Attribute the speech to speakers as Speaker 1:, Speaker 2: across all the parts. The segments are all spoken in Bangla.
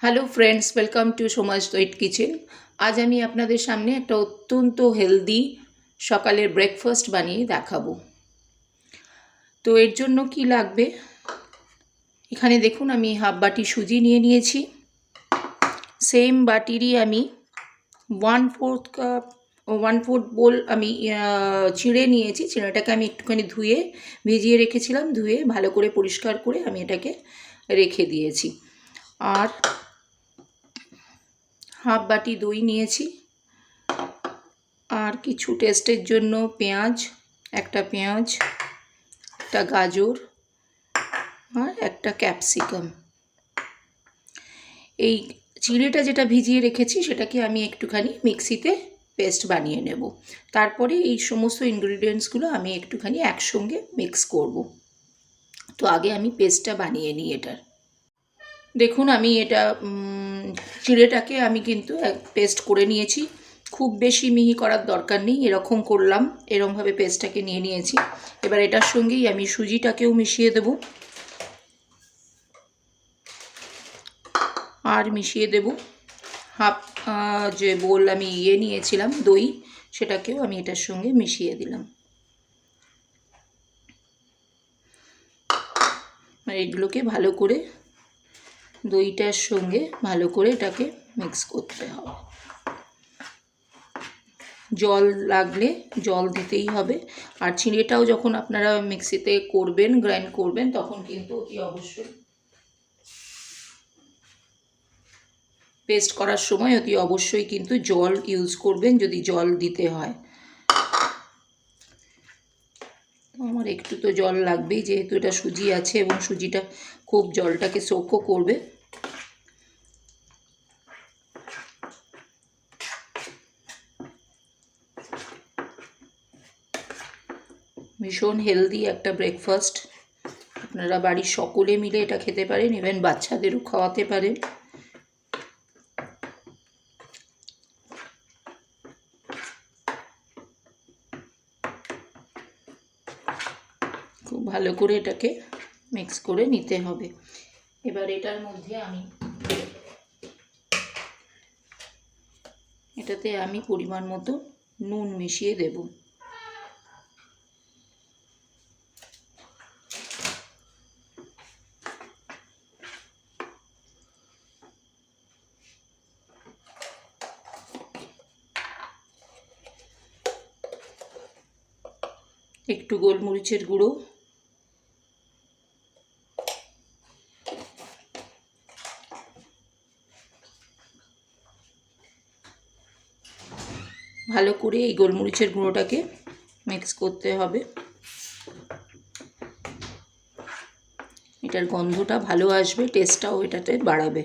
Speaker 1: Hello friends, welcome to Soma's দৈট কিচেন। আজ আমি আপনাদের সামনে একটা অত্যন্ত হেলদি সকালের ব্রেকফাস্ট বানিয়ে দেখাবো। তো এর জন্য কি লাগবে, এখানে দেখুন আমি হাফ বাটি সুজি নিয়ে নিয়েছি। সেম বাটিরই আমি 1/4 কাপ 1/4 বোল আমি চিঁড়ে নিয়েছি। চিঁড়েটাকে আমি একটুখানি ধুয়ে ভিজিয়ে রেখেছিলাম, ধুয়ে ভালো করে পরিষ্কার করে আমি এটাকে রেখে দিয়েছি। আর হাফ বাটি দই নিয়েছি, আর কিছু টেস্টের জন্য পেঁয়াজ, একটা গাজর আর একটা ক্যাপসিকাম। এই চিড়েটা যেটা ভিজিয়ে রেখেছি সেটাকে আমি একটুখানি মিক্সিতে পেস্ট বানিয়ে নেব। তারপরে এই সমস্ত ইনগ্রিডিয়েন্টসগুলো আমি একটুখানি একসঙ্গে মিক্স করব। তো আগে আমি পেস্টটা বানিয়ে নিই এটার। দেখুন আমি এটা চিড়েটাকে আমি কিন্তু পেস্ট করে নিয়েছি। খুব বেশি মিহি করার দরকার নেই, এরকম করলাম, এরকমভাবে পেস্টটাকে নিয়ে নিয়েছি। এবার এটার সঙ্গেই আমি সুজিটাকেও মিশিয়ে দেব, আর মিশিয়ে দেব হাফ যে বোল আমি নিয়েছিলাম দই, সেটাকেও আমি এটার সঙ্গে মিশিয়ে দিলাম। এগুলোকে ভালো করে দইটার সঙ্গে ভালো করে এটাকে মিক্স করতে হবে। জল লাগলে জল দিতেই হবে। আর চিঁড়েটাও যখন আপনারা মিক্সিতে করবেন, গ্রাইন্ড করবেন, তখন কিন্তু অতি অবশ্যই পেস্ট করার সময় অতি অবশ্যই কিন্তু জল ইউজ করবেন যদি জল দিতে হয়। আমার একটু তো জল লাগবেই, যেহেতু এটা সুজি আছে এবং সুজিটা খুব জলটাকে সোকও করবে। ভীষণ হেলদি একটা ব্রেকফাস্ট, আপনারা বাড়ির সকলে মিলে এটা খেতে পারেন, ইভেন বাচ্চাদেরও খাওয়াতে পারেন। খুব ভালো করে এটাকে মিক্স করে নিতে হবে। এবার এটার মধ্যে এটাতে আমি পরিমাণ মতো নুন মিশিয়ে দেব। একটু গোলমরিচের গুঁড়ো, ভালো করে এই গোলমরিচের গুঁড়োটাকে মিক্স করতে হবে। এটার গন্ধটা ভালো আসবে, টেস্টটাও এটাতে বাড়াবে।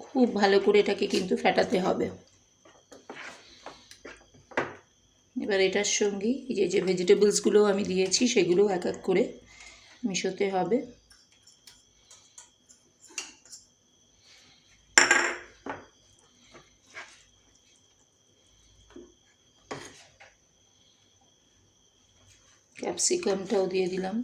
Speaker 1: খুব ভালো করে এটাকে কিন্তু ফেটাতে হবে। এবার এটার সঙ্গে এই যে ভেজিটেবলসগুলো আমি দিয়েছি সেগুলো এক এক করে মিশোতে হবে। ক্যাপসিকামটাও দিয়ে দিলাম।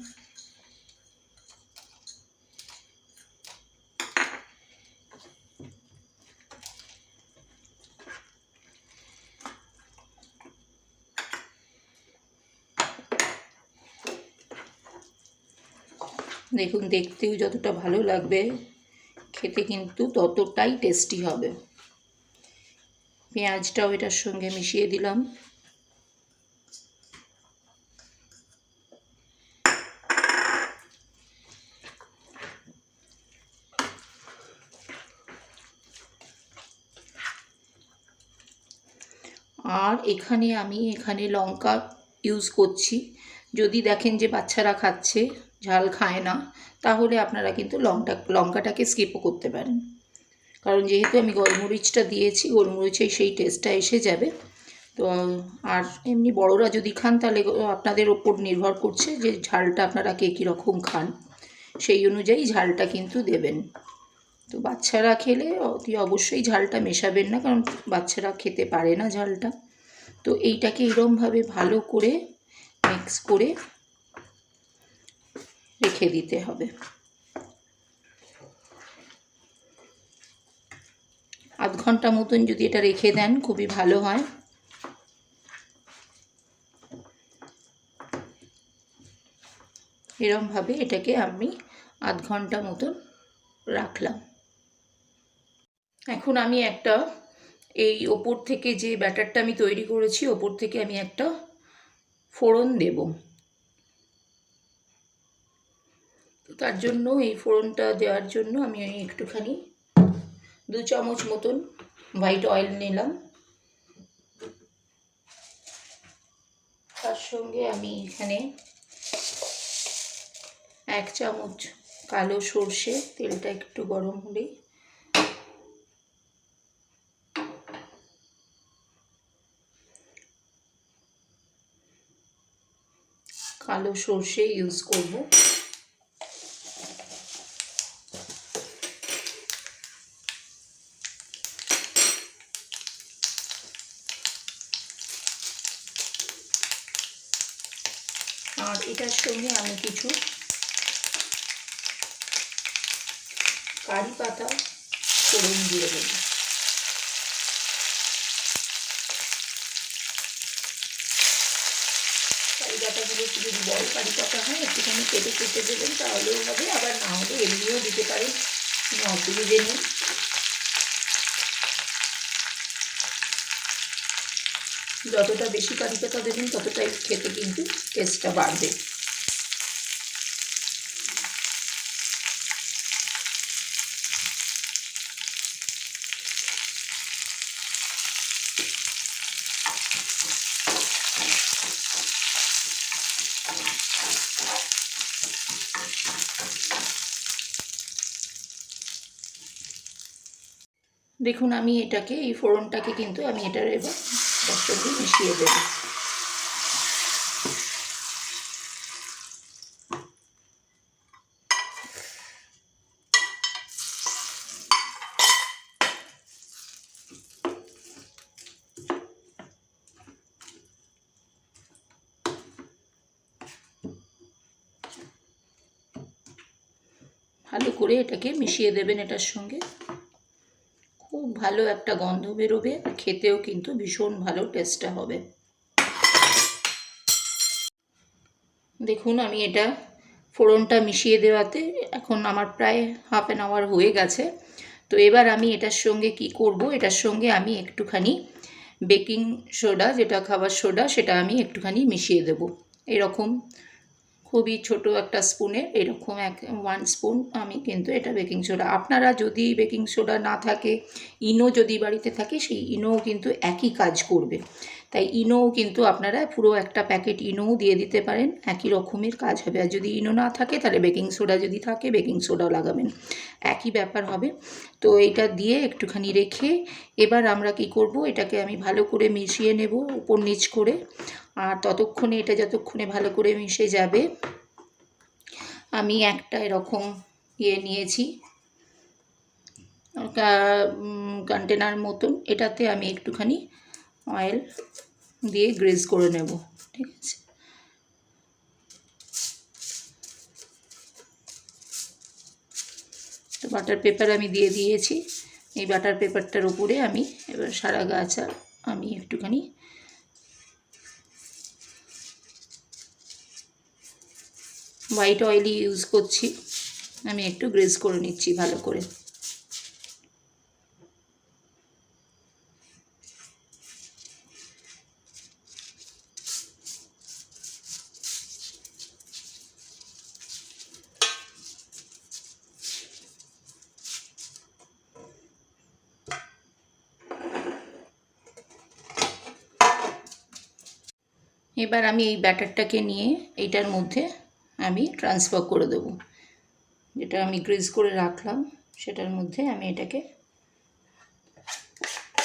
Speaker 1: দেখুন দেখতেও যতটা ভালো লাগবে, খেতে কিন্তু ততটাই টেস্টি হবে। পেঁয়াজটাও এটার সঙ্গে মিশিয়ে দিলাম। আর এখানে লঙ্কা ইউজ করছি। যদি দেখেন যে বাচ্চারা খাচ্ছে, ঝাল খায় না, তাহলে আপনারা কিন্তু লঙ্কাটাকে স্কিপও করতে পারেন, কারণ যেহেতু আমি গোলমরিচটা দিয়েছি, গোলমরিচেই সেই টেস্টটা এসে যাবে। তো আর এমনি বড়রা যদি খান তাহলে আপনাদের ওপর নির্ভর করছে যে ঝালটা আপনারা কে কীরকম খান, সেই অনুযায়ী ঝালটা কিন্তু দেবেন। তো বাচ্চারা খেলে অতি অবশ্যই ঝালটা মেশাবেন না, কারণ বাচ্চারা খেতে পারে না ঝালটা। তো এইটাকে এরমভাবে ভালো করে মিক্স করে রেখে দিতে হবে। আধ ঘন্টা মতন যদি এটা রেখে দেন খুবই ভালো হয়। এরমভাবে এটাকে আমি আধ ঘন্টা মতন রাখলাম। এখন আমি একটা এই ওপর থেকে যে ব্যাটারটা আমি তৈরি করেছি ওপর থেকে আমি একটা ফোড়ন দেব। তার জন্য এই ফোড়নটা দেওয়ার জন্য আমি একটুখানি 2 চামচ মতন হোয়াইট অয়েল নিলাম। তার সঙ্গে আমি এখানে 1 চামচ কালো সর্ষে, তেলটা একটু গরম হলেই কালো সর্ষে ইউজ করব। আর এটার সঙ্গে আমি কিছু কারি পাতা ফোড়ন দিয়ে দেব। কারি পাতাগুলো একটু যদি বড় কারি পাতা হয় একটুখানি কেটে কেটে দেবেন তাহলেও হবে, আবার না হলে এমনিও দিতে পারেন, কোনো অসুবিধে নেই। যতটা বেশি কারি পাতা দেবেন ততটাই খেতে কিন্তু টেস্টটা বাড়বে। দেখুন আমি এটাকে এই ফোড়নটাকে কিন্তু আমি এটার এবার তার সঙ্গে মিশিয়ে দেব। ভালো করে এটাকে মিশিয়ে দেবেন এটার সঙ্গে। খুব ভালো একটা গন্ধ বেরোবে, আর খেতেও কিন্তু ভীষণ ভালো টেস্টটা হবে। দেখুন আমি এটা ফোড়নটা মিশিয়ে দেওয়াতে এখন আমার প্রায় হাফ অ্যান আওয়ার হয়ে গেছে। তো এবার আমি এটার সঙ্গে কি করব, এটার সঙ্গে আমি একটুখানি বেকিং সোডা, যেটা খাবার সোডা, সেটা আমি একটুখানি মিশিয়ে দেব। এরকম খুবই ছোট একটা স্পুনে এরকম 1 স্পুন আমি কিন্তু এটা বেকিং সোডা। আপনারা যদি বেকিং সোডা না থাকে, ইনো যদি বাড়িতে থাকে, সেই ইনোও কিন্তু একই কাজ করবে। তাই ইনোও কিন্তু আপনারা পুরো একটা প্যাকেট ইনোও দিয়ে দিতে পারেন, একই রকমের কাজ হবে। আর যদি ইনো না থাকে তাহলে বেকিং সোডা যদি থাকে বেকিং সোডাও লাগাবেন, একই ব্যাপার হবে। তো এটা দিয়ে একটুখানি রেখে এবার আমরা কি করব, এটাকে আমি ভালো করে মিশিয়ে নেব উপর নিচ করে। আর ততক্ষণে এটা যতক্ষণে ভালো করে মিশে যাবে, আমি একটা এরকম নিয়েছি কন্টেনার মতন, এটাতে আমি একটুখানি অয়েল দিয়ে গ্রেজ করে নেব। ঠিক আছে, তো বাটার পেপার আমি দিয়ে দিয়েছি। এই বাটার পেপারটার উপরে আমি এবার সারা গাছা আমি একটুখানি হোয়াইট অয়েলই ইউজ করছি, আমি একটু গ্রেজ করে নিচ্ছি ভালো করে। এবার আমি এই ব্যাটারটাকে নিয়ে এইটার মধ্যে আমি ট্রান্সফার করে দেবো, যেটা আমি গ্রেজ করে রাখলাম সেটার মধ্যে আমি এটাকে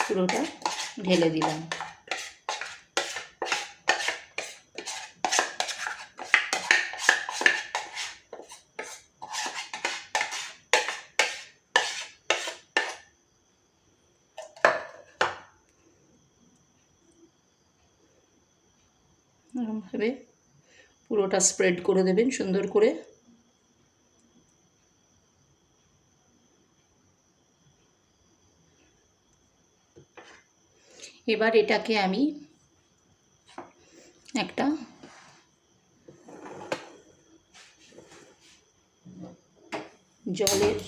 Speaker 1: পুরোটা ঢেলে দিলাম। এরকমভাবে পুরোটা স্প্রেড করে দেবেন সুন্দর করে। এবার এটাকে আমি একটা জলের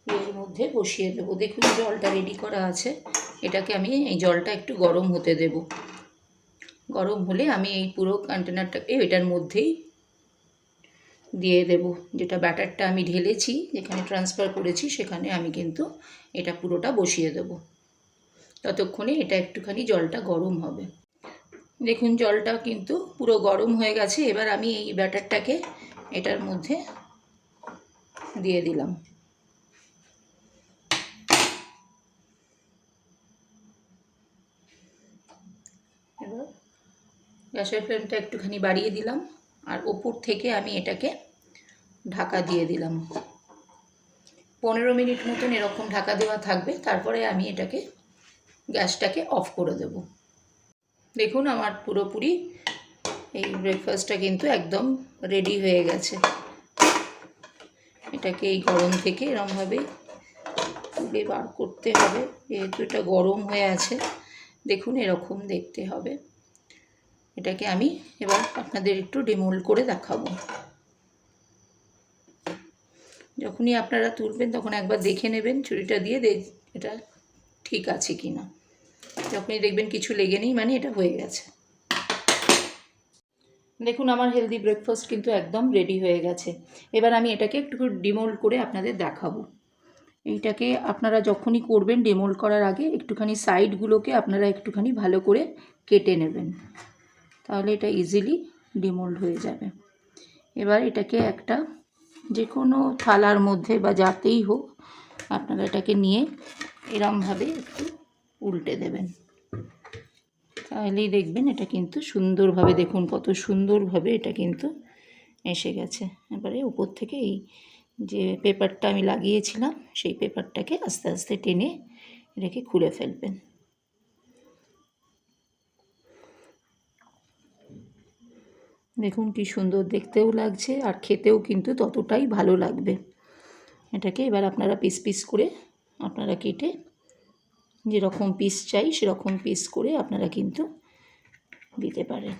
Speaker 1: এর মধ্যে বসিয়ে দেবো। দেখুন জলটা রেডি করা আছে। এটাকে আমি এই জলটা একটু গরম হতে দেব। গরম হলে আমি এই পুরো কন্টেনারটাকে এটার মধ্যেই দিয়ে দেব। যেটা ব্যাটারটা আমি ঢেলেছি, যেখানে ট্রান্সফার করেছি, সেখানে আমি কিন্তু এটা পুরোটা বসিয়ে দেব। ততক্ষণে এটা একটুখানি জলটা গরম হবে। দেখুন জলটা কিন্তু পুরো গরম হয়ে গেছে। এবার আমি এই ব্যাটারটাকে এটার মধ্যে দিয়ে দিলাম। এবার গ্যাসের ফ্লেমটা একটুখানি বাড়িয়ে দিলাম, আর ওপর থেকে আমি এটাকে ঢাকা দিয়ে দিলাম। 15 মিনিট মতন এরকম ঢাকা দেওয়া থাকবে। তারপরে আমি এটাকে গ্যাসটাকে অফ করে দেব। দেখুন আমার পুরোপুরি এই ব্রেকফাস্টটা কিন্তু একদম রেডি হয়ে গেছে। এটাকে এই গরম থেকে এরমভাবে তুলে বার করতে হবে, যেহেতু এটা গরম হয়ে আছে। দেখুন এরকম দেখতে হবে। এটাকে আমি এবার আপনাদের একটু ডিমোল্ড করে দেখাবো। যখনই আপনারা তুলবেন তখন একবার দেখে নেবেন ছুরিটা দিয়ে, এটা ঠিক আছে কি না। যখনই দেখবেন কিছু লেগে নেই, মানে এটা হয়ে গেছে। দেখুন আমার হেলদি ব্রেকফাস্ট কিন্তু একদম রেডি হয়ে গেছে। এবার আমি এটাকে একটু ডিমোল্ড করে আপনাদের দেখাবো। এইটাকে আপনারা যখনই করবেন ডিমোল্ড করার আগে একটুখানি সাইডগুলোকে আপনারা একটুখানি ভালো করে কেটে নেবেন, তাহলে এটা ইজিলি ডিমোল্ড হয়ে যাবে। এবার এটাকে একটা যে কোনো থালার মধ্যে বা যাতেই হোক আপনারা এটাকে নিয়ে এরমভাবে একটু উল্টে দেবেন, তাহলেই দেখবেন এটা কিন্তু সুন্দরভাবে, দেখুন কত সুন্দরভাবে এটা কিন্তু এসে গেছে। এবারে উপর থেকে এই যে পেপারটা আমি লাগিয়েছিলাম, সেই পেপারটাকে আস্তে আস্তে টেনে এটাকে খুলে ফেলবেন। দেখুন কি সুন্দর দেখতেও লাগছে, আর খেতেও কিন্তু ততটাই ভালো লাগবে। এটাকে এবার আপনারা পিস পিস করে আপনারা কেটে যেরকম পিস চাই সেরকম পিস করে আপনারা কিন্তু দিতে পারেন।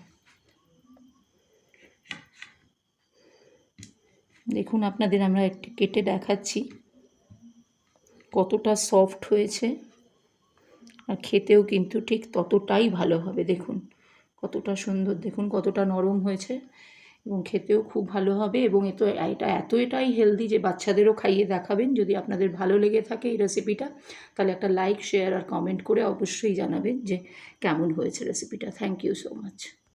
Speaker 1: দেখুন আপনাদের আমরা একটু কেটে দেখাচ্ছি কতটা সফট হয়েছে, আর খেতেও কিন্তু ঠিক ততটাই ভালো হবে। দেখুন কতটা সুন্দর, দেখুন কতটা নরম হয়েছে, এবং খেতেও খুব ভালো হবে। এবং এটা এতটাই হেলদি যে বাচ্চাদেরও খাইয়ে দেখাবেন। যদি আপনাদের ভালো লেগে থাকে এই রেসিপিটা, তাহলে একটা লাইক, শেয়ার আর কমেন্ট করে অবশ্যই জানাবেন যে কেমন হয়েছে রেসিপিটা। Thank you so much.